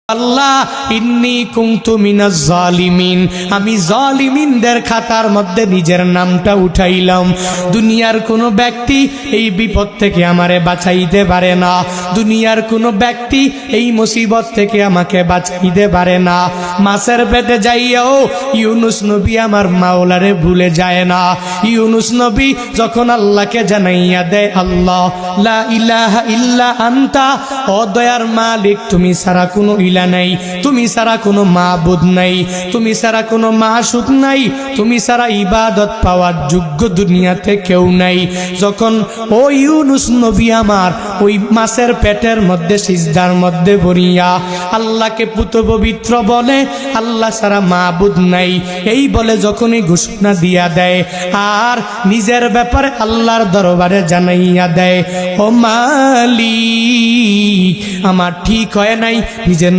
আল্লাহ ইন্নী কুনতু মিনাজ জালিমিন, আমি জালিমিনদের খাতার মধ্যে নিজের নামটা উঠাইলাম। দুনিয়ার কোনো ব্যক্তি এই বিপদ থেকে আমারে বাঁচাইতে পারে না, দুনিয়ার কোনো ব্যক্তি এই মুসিবত থেকে আমাকে বাঁচাইতে পারে না। মাছের পেটে যাইয়াও ইউনুস নবী আমার মাওলারে ভুলে যায় না। ইউনুস নবী যখন আল্লাহকে জানাইয়া দেয়, আল্লাহ লা ইলাহা ইল্লা আনতা, ও দয়ার মালিক তুমি ছাড়া কোনো ইলা নাই, তুমি ছাড়া কোনো মাবুদ নাই, তুমি ছাড়া কোনো মাসুক নাই, তুমি ছাড়া ইবাদত পাওয়ার যোগ্য দুনিয়াতে কেউ নাই। যখন ও ইউনুস নবী আমার ওই মাছের পেটের মধ্যে সিজদার মধ্যে পড়িয়া আল্লাহকে পুত পবিত্র বলে, আল্লাহ ছাড়া মাবুদ নাই এই বলে যখনই ঘোষণা দিয়া দেয় আর নিজের ব্যাপারে আল্লাহর দরবারে জানাইয়া দেয়, ও মালিক আমার ঠিক হয় নাই, নিজের